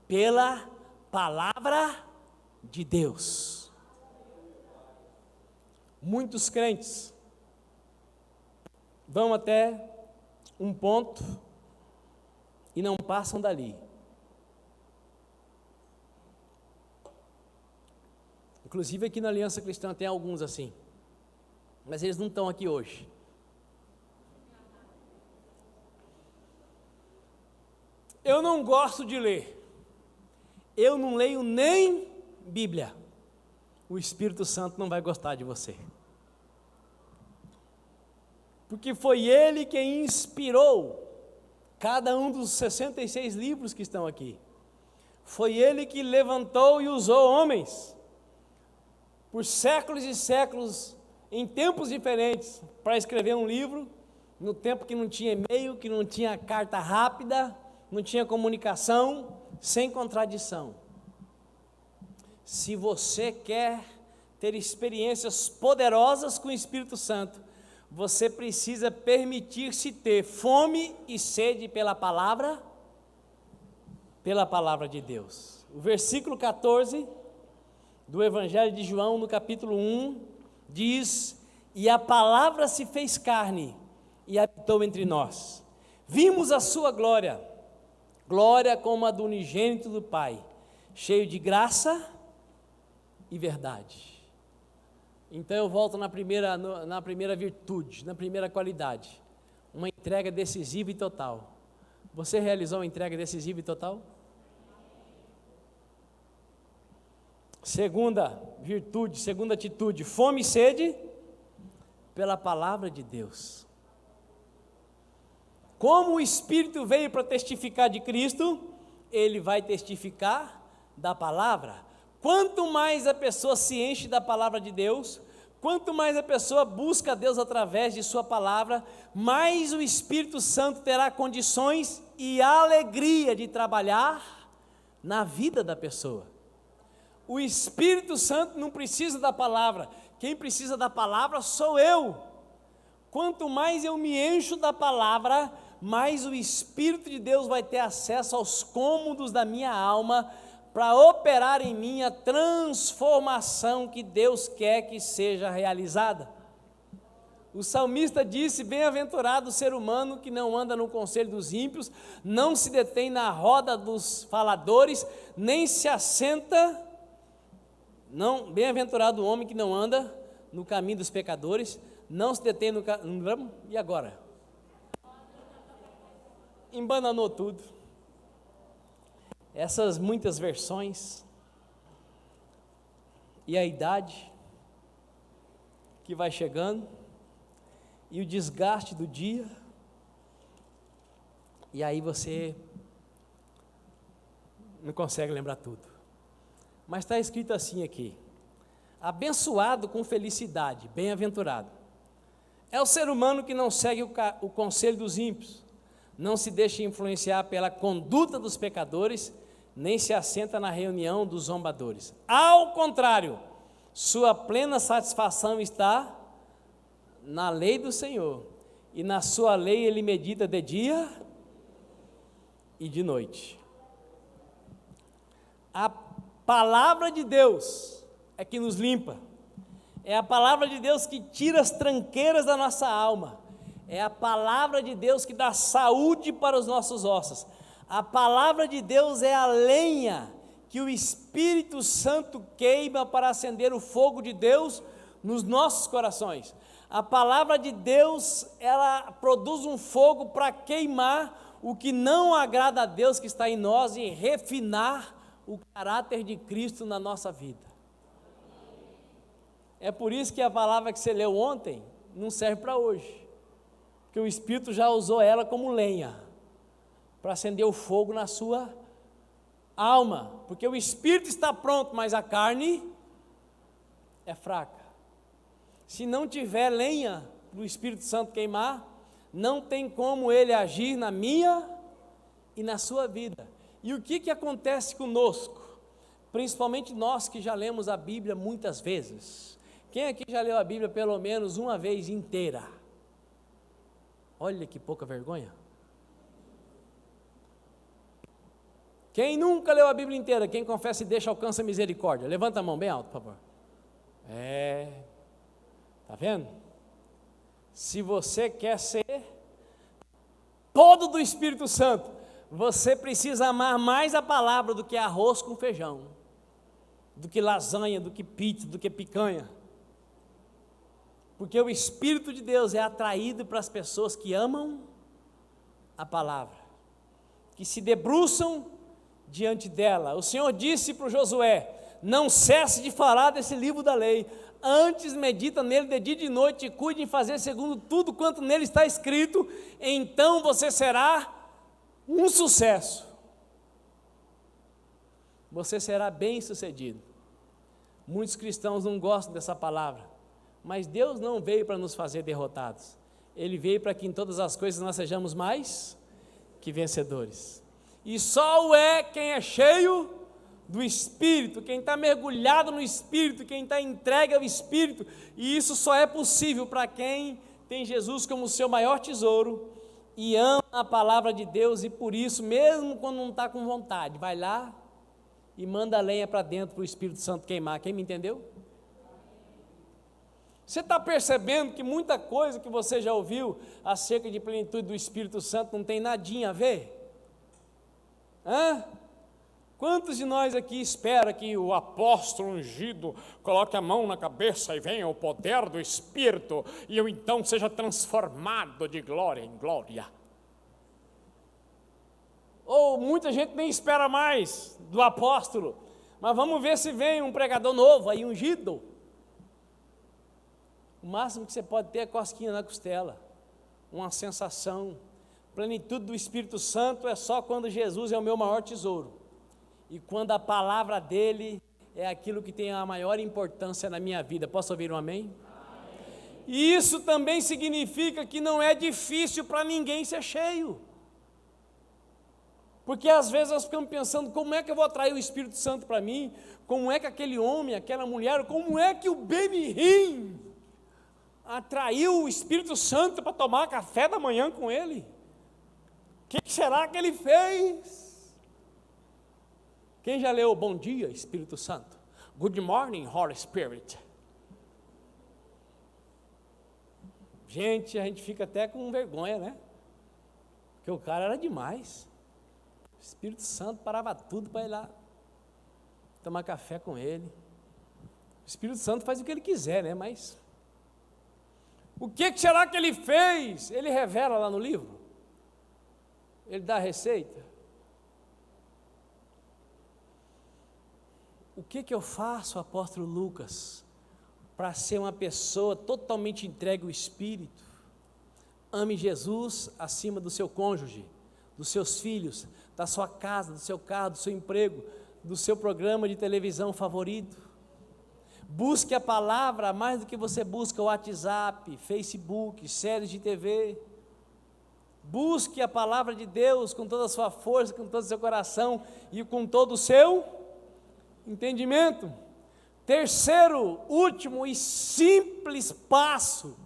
pela palavra de Deus. Muitos crentes vão até um ponto e não passam dali. Inclusive aqui na Aliança Cristã tem alguns assim, mas eles não estão aqui hoje. Eu não gosto de ler, eu não leio nem Bíblia. O Espírito Santo não vai gostar de você, porque foi Ele quem inspirou cada um dos 66 livros que estão aqui. Foi Ele que levantou e usou homens por séculos e séculos, em tempos diferentes, para escrever um livro, no tempo que não tinha e-mail, que não tinha carta rápida, não tinha comunicação, sem contradição. Se você quer ter experiências poderosas com o Espírito Santo, você precisa permitir-se ter fome e sede pela palavra de Deus. O versículo 14 do Evangelho de João, no capítulo 1, diz: e a palavra se fez carne e habitou entre nós. Vimos a sua glória, glória como a do unigênito do Pai, cheio de graça e verdade. Então eu volto na primeira virtude, na primeira qualidade, uma entrega decisiva e total. Você realizou uma entrega decisiva e total? Segunda virtude, segunda atitude, fome e sede pela palavra de Deus. Como o Espírito veio para testificar de Cristo, ele vai testificar da palavra. Quanto mais a pessoa se enche da palavra de Deus, quanto mais a pessoa busca a Deus através de sua palavra, mais o Espírito Santo terá condições e alegria de trabalhar na vida da pessoa. O Espírito Santo não precisa da palavra, quem precisa da palavra sou eu. Quanto mais eu me encho da palavra, mais o Espírito de Deus vai ter acesso aos cômodos da minha alma, para operar em mim a transformação que Deus quer que seja realizada. O salmista disse: bem-aventurado o ser humano que não anda no conselho dos ímpios, não se detém na roda dos faladores, nem se assenta, não, bem-aventurado o homem que não anda no caminho dos pecadores, não se detém no e agora? Embananou tudo. Essas muitas versões, e a idade que vai chegando, e o desgaste do dia, e aí você não consegue lembrar tudo. Mas está escrito assim aqui: abençoado com felicidade, bem-aventurado, é o ser humano que não segue o conselho dos ímpios, não se deixa influenciar pela conduta dos pecadores, nem se assenta na reunião dos zombadores. Ao contrário, sua plena satisfação está na lei do Senhor, e na sua lei ele medita de dia e de noite. A palavra de Deus é que nos limpa, é a palavra de Deus que tira as tranqueiras da nossa alma, é a palavra de Deus que dá saúde para os nossos ossos. A palavra de Deus é a lenha que o Espírito Santo queima para acender o fogo de Deus nos nossos corações. A palavra de Deus, ela produz um fogo para queimar o que não agrada a Deus que está em nós e refinar o caráter de Cristo na nossa vida. É por isso que a palavra que você leu ontem não serve para hoje, porque o Espírito já usou ela como lenha para acender o fogo na sua alma, porque o Espírito está pronto, mas a carne é fraca. Se não tiver lenha para o Espírito Santo queimar, não tem como ele agir na minha e na sua vida. E o que acontece conosco? Principalmente nós que já lemos a Bíblia muitas vezes. Quem aqui já leu a Bíblia pelo menos uma vez inteira? Olha que pouca vergonha. Quem nunca leu a Bíblia inteira? Quem confessa e deixa alcança misericórdia. Levanta a mão bem alto, por favor. Está vendo? Se você quer ser todo do Espírito Santo, você precisa amar mais a palavra do que arroz com feijão, do que lasanha, do que pizza, do que picanha. Porque o Espírito de Deus é atraído para as pessoas que amam a palavra, que se debruçam diante dela. O Senhor disse para o Josué: não cesse de falar desse livro da lei, antes medita nele de dia e de noite, e cuide em fazer segundo tudo quanto nele está escrito, então você será um sucesso, você será bem sucedido. Muitos cristãos não gostam dessa palavra, mas Deus não veio para nos fazer derrotados, Ele veio para que em todas as coisas nós sejamos mais que vencedores. E só quem é cheio do Espírito, quem está mergulhado no Espírito, quem está entregue ao Espírito, e isso só é possível para quem tem Jesus como seu maior tesouro e ama a palavra de Deus, e por isso, mesmo quando não está com vontade, vai lá e manda a lenha para dentro para o Espírito Santo queimar. Quem me entendeu? Você está percebendo que muita coisa que você já ouviu acerca de plenitude do Espírito Santo não tem nadinha a ver? Quantos de nós aqui espera que o apóstolo ungido coloque a mão na cabeça e venha o poder do Espírito e eu então seja transformado de glória em glória? Ou muita gente nem espera mais do apóstolo, mas vamos ver se vem um pregador novo aí, ungido. O máximo que você pode ter é cosquinha na costela, uma sensação. Plenitude do Espírito Santo é só quando Jesus é o meu maior tesouro, e quando a palavra dele é aquilo que tem a maior importância na minha vida. Posso ouvir um amém? Amém. E isso também significa que não é difícil para ninguém ser cheio, porque às vezes nós ficamos pensando: como é que eu vou atrair o Espírito Santo para mim? Como é que aquele homem, aquela mulher, como é que o Baby Rim atraiu o Espírito Santo para tomar café da manhã com ele? O que será que ele fez? Quem já leu Bom Dia, Espírito Santo? Good morning, Holy Spirit. Gente, a gente fica até com vergonha, né? Porque o cara era demais. O Espírito Santo parava tudo para ir lá tomar café com ele. O Espírito Santo faz o que ele quiser, né? Mas o que será que ele fez? Ele revela lá no livro. Ele dá a receita. O que eu faço, apóstolo Lucas, para ser uma pessoa totalmente entregue ao Espírito? Ame Jesus acima do seu cônjuge, dos seus filhos, da sua casa, do seu carro, do seu emprego, do seu programa de televisão favorito. Busque a palavra mais do que você busca o WhatsApp, Facebook, séries de TV. Busque a palavra de Deus com toda a sua força, com todo o seu coração e com todo o seu entendimento. Terceiro, último e simples passo,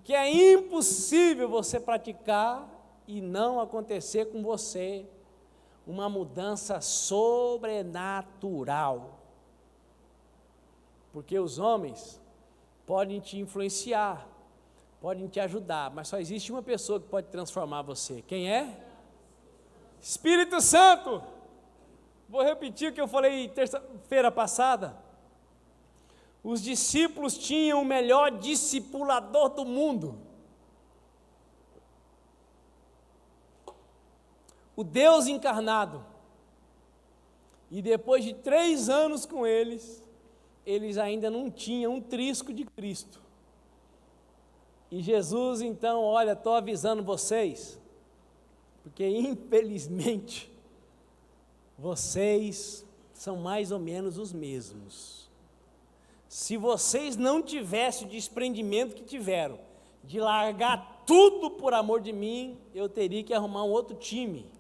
que é impossível você praticar e não acontecer com você, uma mudança sobrenatural. Porque os homens podem te influenciar, podem te ajudar, mas só existe uma pessoa que pode transformar você. Quem é? Espírito Santo. Vou repetir o que eu falei terça-feira passada. Os discípulos tinham o melhor discipulador do mundo. O Deus encarnado. E depois de 3 anos com eles, eles ainda não tinham um trisco de Cristo. E Jesus então, olha, estou avisando vocês, porque infelizmente, vocês são mais ou menos os mesmos. Se vocês não tivessem o desprendimento que tiveram, de largar tudo por amor de mim, eu teria que arrumar um outro time.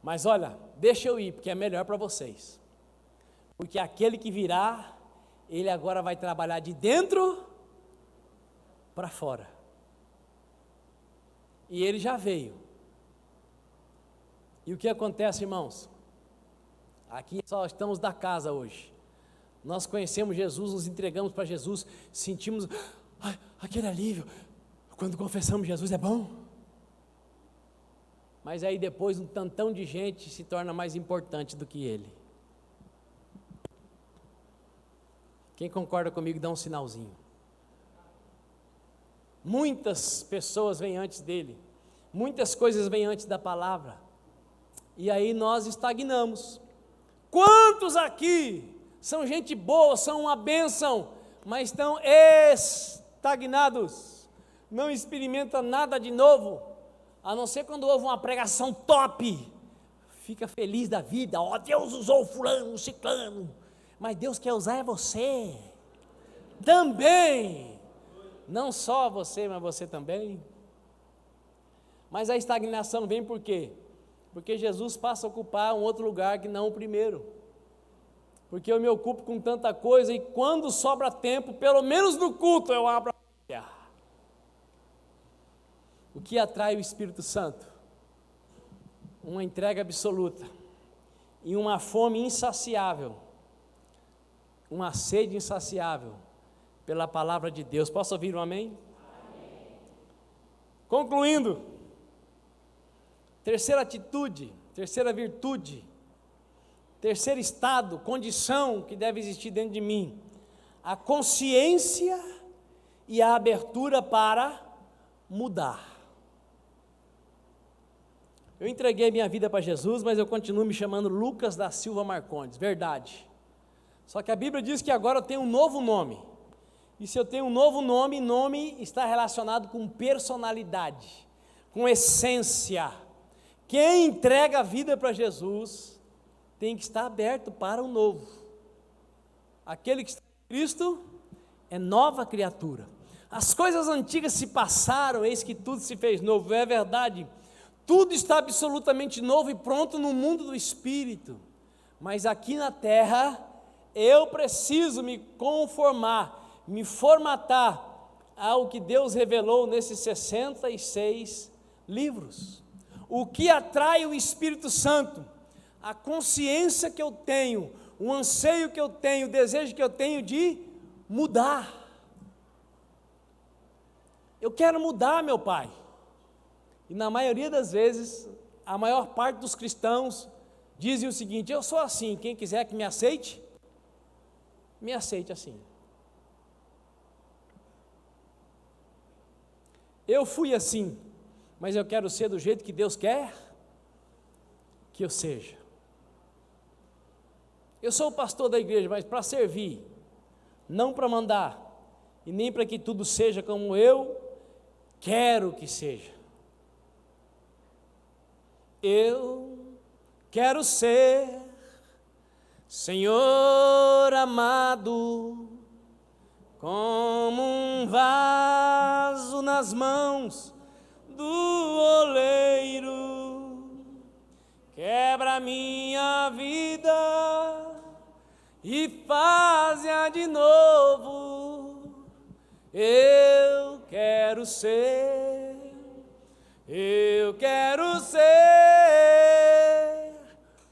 Mas olha, deixa eu ir, porque é melhor para vocês. Porque aquele que virá, ele agora vai trabalhar de dentro para fora. E ele já veio. E o que acontece, irmãos? Aqui só estamos da casa hoje. Nós conhecemos Jesus, nos entregamos para Jesus, sentimos aquele alívio. Quando confessamos Jesus é bom. Mas aí depois um tantão de gente se torna mais importante do que ele. Quem concorda comigo, dá um sinalzinho. Muitas pessoas vêm antes dele, muitas coisas vêm antes da palavra, e aí nós estagnamos. Quantos aqui são gente boa, são uma bênção, mas estão estagnados, não experimentam nada de novo, a não ser quando houve uma pregação top, fica feliz da vida, ó, Deus usou fulano, ciclano, mas Deus quer usar é você, também, não só você, mas você também. Mas a estagnação vem por quê? Porque Jesus passa a ocupar um outro lugar que não o primeiro, porque eu me ocupo com tanta coisa, e quando sobra tempo, pelo menos no culto, eu abro a Bíblia. O que atrai o Espírito Santo? Uma entrega absoluta, e uma fome insaciável, uma sede insaciável, pela palavra de Deus. Posso ouvir um amém? Amém. Concluindo, terceira atitude, terceira virtude, terceiro estado, condição que deve existir dentro de mim, a consciência e a abertura para mudar. Eu entreguei minha vida para Jesus, mas eu continuo me chamando Lucas da Silva Marcondes, verdade. Só que a Bíblia diz que agora eu tenho um novo nome. E se eu tenho um novo nome, nome está relacionado com personalidade, com essência. Quem entrega a vida para Jesus tem que estar aberto para o novo. Aquele que está em Cristo é nova criatura. As coisas antigas se passaram, eis que tudo se fez novo. É verdade, tudo está absolutamente novo e pronto no mundo do Espírito. Mas aqui na terra, eu preciso me conformar, me formatar ao que Deus revelou nesses 66 livros. O que atrai o Espírito Santo? A consciência que eu tenho, o anseio que eu tenho, o desejo que eu tenho de mudar. Eu quero mudar, meu Pai. E na maioria das vezes, a maior parte dos cristãos dizem o seguinte: eu sou assim, quem quiser que me aceite assim. Eu fui assim, mas eu quero ser do jeito que Deus quer que eu seja. Eu sou o pastor da igreja, mas para servir, não para mandar, e nem para que tudo seja como eu quero que seja. Eu quero ser, Senhor amado, como um vaso nas mãos do oleiro. Quebra minha vida e faz-a de novo. Eu quero ser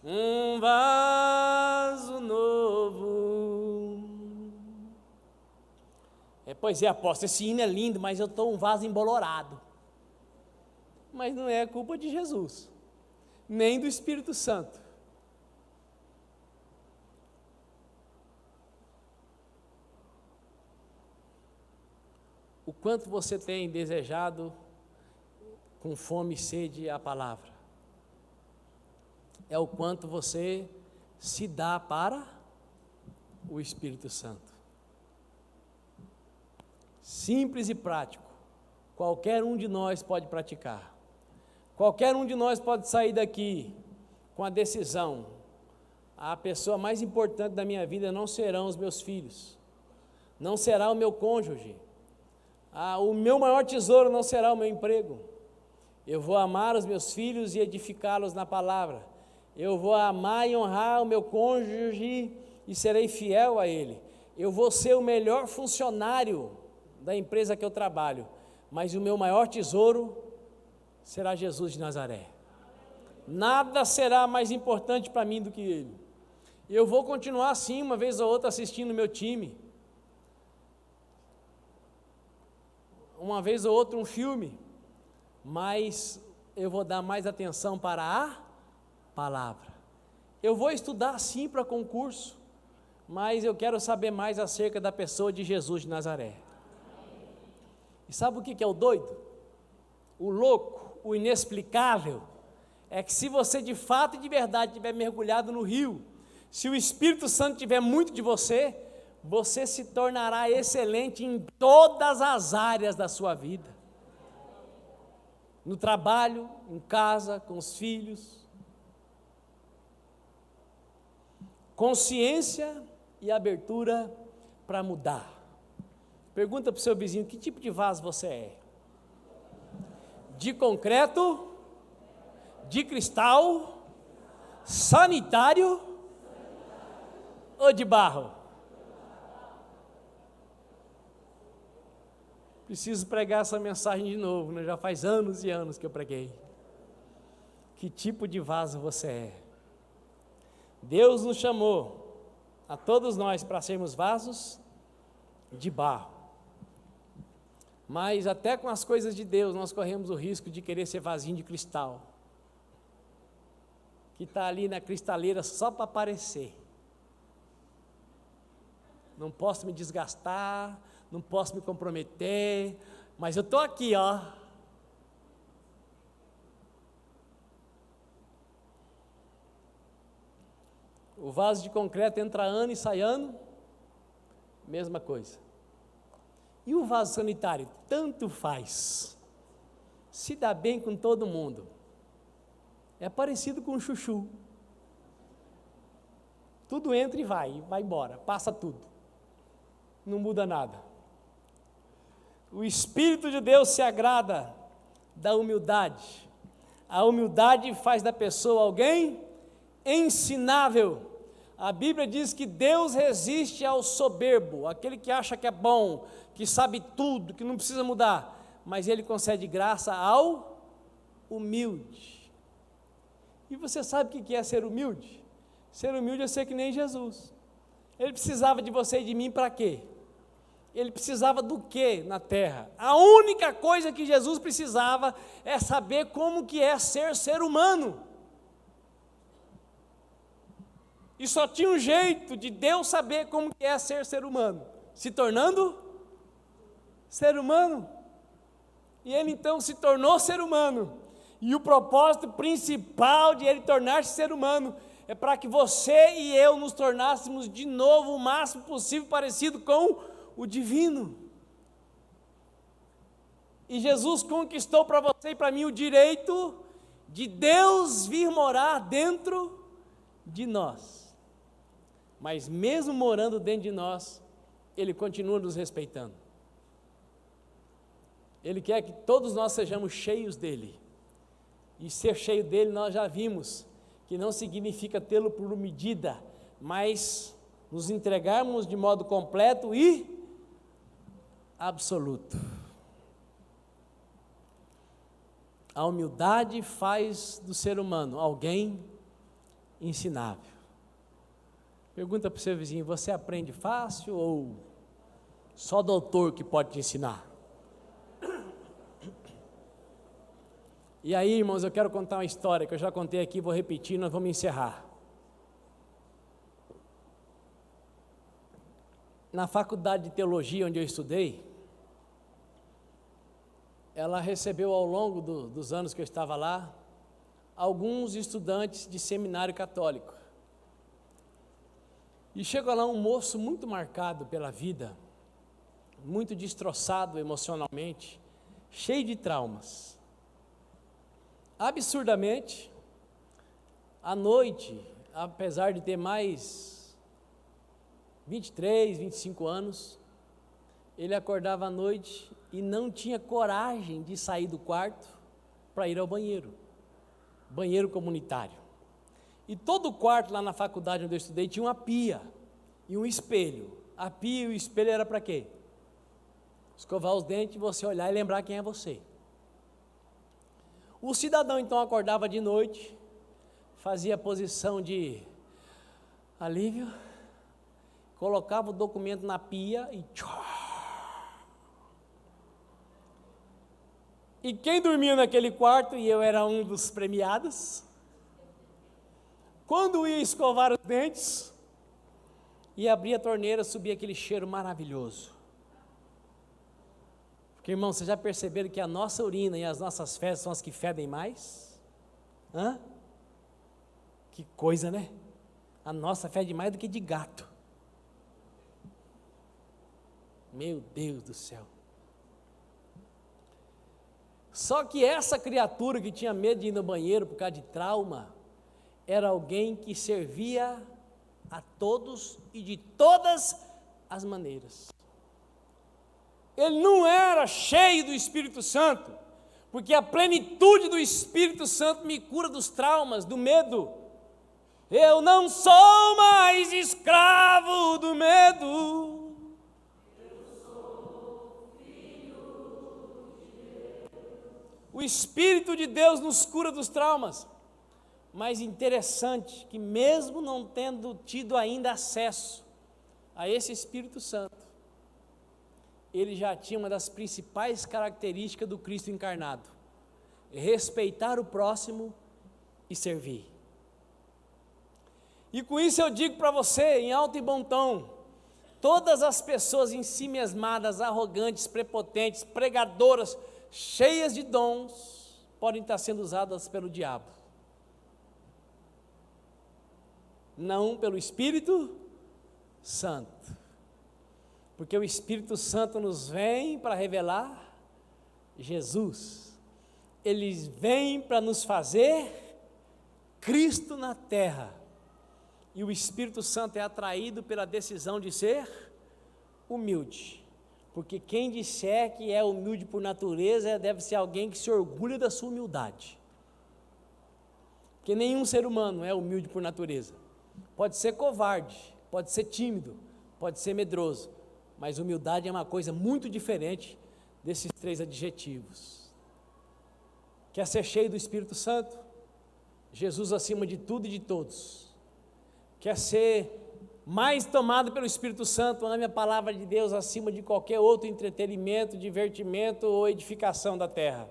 um vaso novo. Pois é, apóstolo, esse hino é lindo, mas eu estou um vaso embolorado. Mas não é culpa de Jesus. nem do Espírito Santo. O quanto você tem desejado com fome e sede a palavra? É o quanto você se dá para o Espírito Santo. Simples e prático, qualquer um de nós pode praticar. Qualquer um de nós pode sair daqui com a decisão: a pessoa mais importante da minha vida não serão os meus filhos, não será o meu cônjuge, o meu maior tesouro não será o meu emprego. Eu vou amar os meus filhos e edificá-los na palavra. Eu vou amar e honrar o meu cônjuge e serei fiel a ele. Eu vou ser o melhor funcionário da empresa que eu trabalho, mas o meu maior tesouro será Jesus de Nazaré. Nada será mais importante para mim do que Ele. Eu vou continuar assim, uma vez ou outra, assistindo o meu time, uma vez ou outra um filme, mas eu vou dar mais atenção para a palavra. Eu vou estudar sim para concurso, mas eu quero saber mais acerca da pessoa de Jesus de Nazaré. E sabe o que é o doido? O louco, o inexplicável, é que se você de fato e de verdade estiver mergulhado no rio, se o Espírito Santo tiver muito de você, você se tornará excelente em todas as áreas da sua vida. No trabalho, em casa, com os filhos. Consciência e abertura para mudar. Pergunta para o seu vizinho: que tipo de vaso você é? De concreto? De cristal? Sanitário? Ou de barro? Preciso pregar essa mensagem de novo, né? Já faz anos e anos que eu preguei. Que tipo de vaso você é? Deus nos chamou, a todos nós, para sermos vasos de barro. Mas até com as coisas de Deus, nós corremos o risco de querer ser vasinho de cristal, que está ali na cristaleira só para aparecer. Não posso me desgastar, não posso me comprometer, mas eu estou aqui, ó. O vaso de concreto entra ano e sai ano, mesma coisa. E o vaso sanitário? Tanto faz. Se dá bem com todo mundo. É parecido com um chuchu. Tudo entra e vai embora, passa tudo. Não muda nada. O Espírito de Deus se agrada da humildade. A humildade faz da pessoa alguém ensinável. A Bíblia diz que Deus resiste ao soberbo, aquele que acha que é bom, que sabe tudo, que não precisa mudar, mas Ele concede graça ao humilde. E você sabe o que é ser humilde? Ser humilde é ser que nem Jesus. Ele precisava de você e de mim para quê? Ele precisava do quê na terra? A única coisa que Jesus precisava é saber como que é ser humano. E só tinha um jeito de Deus saber como que é ser humano, se tornando ser humano. E Ele então se tornou ser humano. E o propósito principal de Ele tornar-se ser humano é para que você e eu nos tornássemos de novo o máximo possível parecido com o divino. E Jesus conquistou para você e para mim o direito de Deus vir morar dentro de nós. Mas mesmo morando dentro de nós, Ele continua nos respeitando. Ele quer que todos nós sejamos cheios dEle. E ser cheio dEle nós já vimos, que não significa tê-lo por medida, mas nos entregarmos de modo completo e absoluto. A humildade faz do ser humano alguém ensinável. Pergunta para o seu vizinho: você aprende fácil ou só doutor que pode te ensinar? E aí, irmãos, eu quero contar uma história que eu já contei aqui, vou repetir, nós vamos encerrar. Na faculdade de teologia onde eu estudei, ela recebeu ao longo dos anos que eu estava lá, alguns estudantes de seminário católico. E chegou lá um moço muito marcado pela vida, muito destroçado emocionalmente, cheio de traumas. Absurdamente, à noite, apesar de ter mais 23, 25 anos, ele acordava à noite e não tinha coragem de sair do quarto para ir ao banheiro comunitário. E todo o quarto lá na faculdade onde eu estudei tinha uma pia e um espelho. A pia e o espelho era para quê? Escovar os dentes, você olhar e lembrar quem é você. O cidadão então acordava de noite, fazia a posição de alívio, colocava o documento na pia e E quem dormia naquele quarto, e eu era um dos premiados, quando ia escovar os dentes e abria a torneira, subia aquele cheiro maravilhoso. Porque, irmão, vocês já perceberam que a nossa urina e as nossas fezes são as que fedem mais? Hã? Que coisa, né? A nossa fede mais do que de gato. Meu Deus do céu. Só que essa criatura que tinha medo de ir no banheiro por causa de trauma, era alguém que servia a todos e de todas as maneiras. Ele não era cheio do Espírito Santo, porque a plenitude do Espírito Santo me cura dos traumas, do medo. Eu não sou mais escravo do medo. O Espírito de Deus nos cura dos traumas. Mas interessante que mesmo não tendo tido ainda acesso a esse Espírito Santo, ele já tinha uma das principais características do Cristo encarnado: respeitar o próximo e servir. E com isso eu digo para você, em alto e bom tom, todas as pessoas em si mesmadas, arrogantes, prepotentes, pregadoras, cheias de dons, podem estar sendo usadas pelo diabo. Não pelo Espírito Santo. Porque o Espírito Santo nos vem para revelar Jesus. Ele vem para nos fazer Cristo na terra. E o Espírito Santo é atraído pela decisão de ser humilde. Porque quem disser que é humilde por natureza deve ser alguém que se orgulha da sua humildade. Porque nenhum ser humano é humilde por natureza. Pode ser covarde, pode ser tímido, pode ser medroso, mas humildade é uma coisa muito diferente desses três adjetivos. Quer ser cheio do Espírito Santo? Jesus acima de tudo e de todos. Quer ser mais tomado pelo Espírito Santo, ame a palavra de Deus acima de qualquer outro entretenimento, divertimento ou edificação da terra.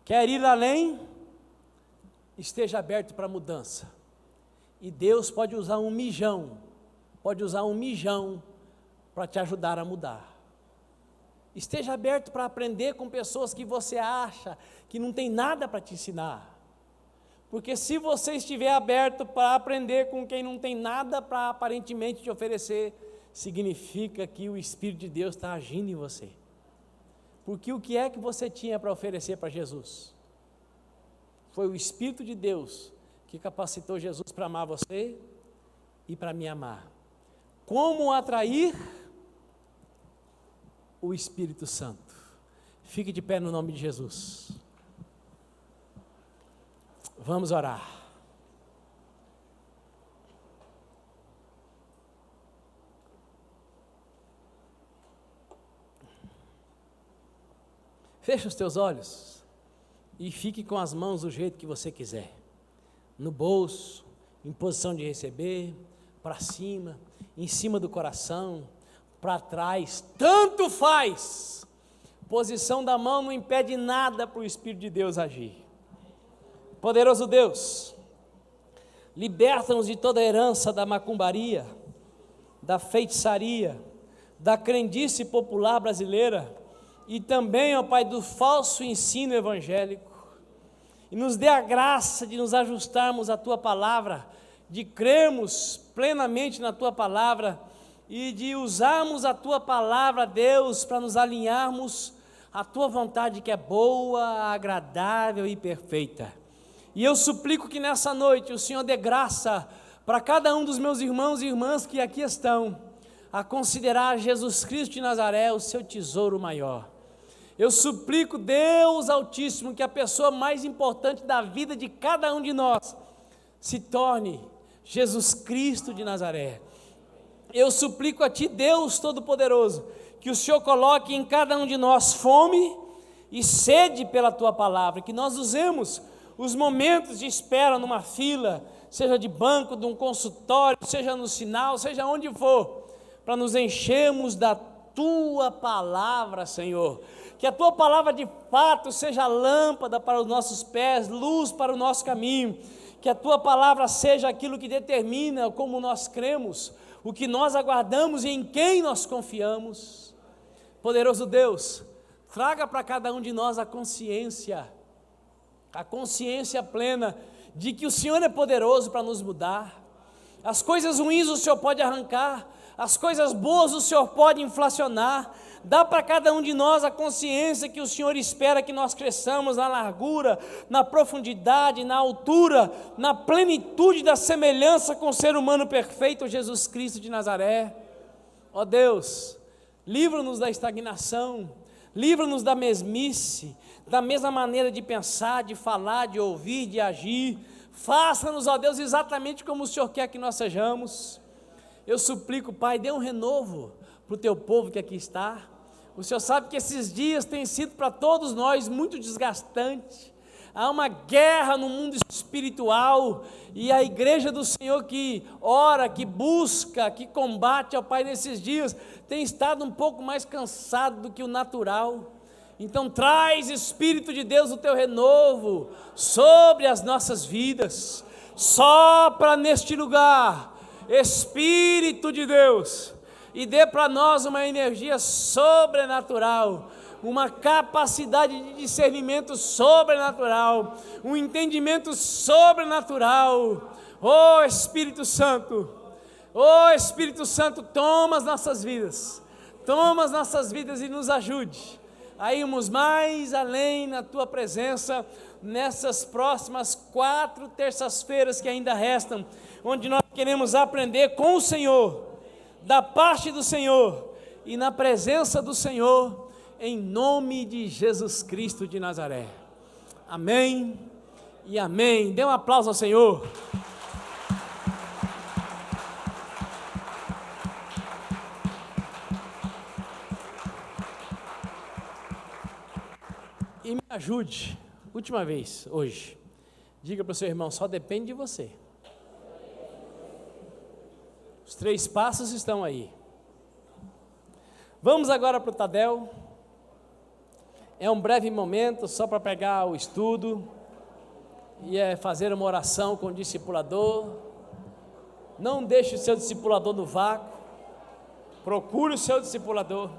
Quer ir além? Esteja aberto para mudança. E Deus pode usar um mijão para te ajudar a mudar. Esteja aberto para aprender com pessoas que você acha que não tem nada para te ensinar. Porque se você estiver aberto para aprender com quem não tem nada para aparentemente te oferecer, significa que o Espírito de Deus está agindo em você. Porque o que é que você tinha para oferecer para Jesus? Foi o Espírito de Deus que capacitou Jesus para amar você e para me amar. Como atrair o Espírito Santo? Fique de pé no nome de Jesus. Vamos orar. Feche os teus olhos e fique com as mãos do jeito que você quiser. No bolso, em posição de receber, para cima, em cima do coração, para trás, tanto faz, Posição da mão não impede nada para o Espírito de Deus agir. Poderoso Deus, liberta-nos de toda a herança da macumbaria, da feitiçaria, da crendice popular brasileira e também, ó Pai, do falso ensino evangélico. E nos dê a graça de nos ajustarmos à Tua palavra, de crermos plenamente na Tua palavra e de usarmos a Tua palavra, Deus, para nos alinharmos à Tua vontade que é boa, agradável e perfeita. E eu suplico que nessa noite o Senhor dê graça para cada um dos meus irmãos e irmãs que aqui estão, a considerar Jesus Cristo de Nazaré o seu tesouro maior. Eu suplico, Deus Altíssimo, que a pessoa mais importante da vida de cada um de nós se torne Jesus Cristo de Nazaré. Eu suplico a Ti, Deus Todo-Poderoso, que o Senhor coloque em cada um de nós fome e sede pela Tua palavra, que nós usemos os momentos de espera numa fila, seja de banco, de um consultório, seja no sinal, seja onde for, para nos enchermos da Tua palavra, Senhor. Que a Tua palavra de fato seja lâmpada para os nossos pés, luz para o nosso caminho. Que a Tua palavra seja aquilo que determina como nós cremos, o que nós aguardamos e em quem nós confiamos. Poderoso Deus, traga para cada um de nós a consciência plena de que o Senhor é poderoso para nos mudar. As coisas ruins o Senhor pode arrancar, as coisas boas o Senhor pode inflacionar. Dá para cada um de nós a consciência que o Senhor espera que nós cresçamos na largura, na profundidade, na altura, na plenitude da semelhança com o ser humano perfeito, Jesus Cristo de Nazaré. Ó Deus, livra-nos da estagnação, livra-nos da mesmice, da mesma maneira de pensar, de falar, de ouvir, de agir. Faça-nos, ó Deus, exatamente como o Senhor quer que nós sejamos. Eu suplico, Pai, dê um renovo para o Teu povo que aqui está. O Senhor sabe que esses dias têm sido para todos nós muito desgastante. Há uma guerra no mundo espiritual e a igreja do Senhor que ora, que busca, que combate, ó Pai, nesses dias, tem estado um pouco mais cansado do que o natural. Então traz, Espírito de Deus, o Teu renovo sobre as nossas vidas. Sopra neste lugar, Espírito de Deus, e dê para nós uma energia sobrenatural, uma capacidade de discernimento sobrenatural, um entendimento sobrenatural. Oh Espírito Santo, toma as nossas vidas e nos ajude a irmos mais além na Tua presença, nessas próximas 4 terças-feiras que ainda restam, onde nós queremos aprender com o Senhor, da parte do Senhor e na presença do Senhor, em nome de Jesus Cristo de Nazaré. Amém e amém. Dê um aplauso ao Senhor. E me ajude, última vez, hoje, diga para o seu irmão, só depende de você. Os 3 passos estão aí. Vamos agora para o Tadel. É um breve momento só para pegar o estudo e fazer uma oração com o discipulador. Não deixe o seu discipulador no vácuo. Procure o seu discipulador.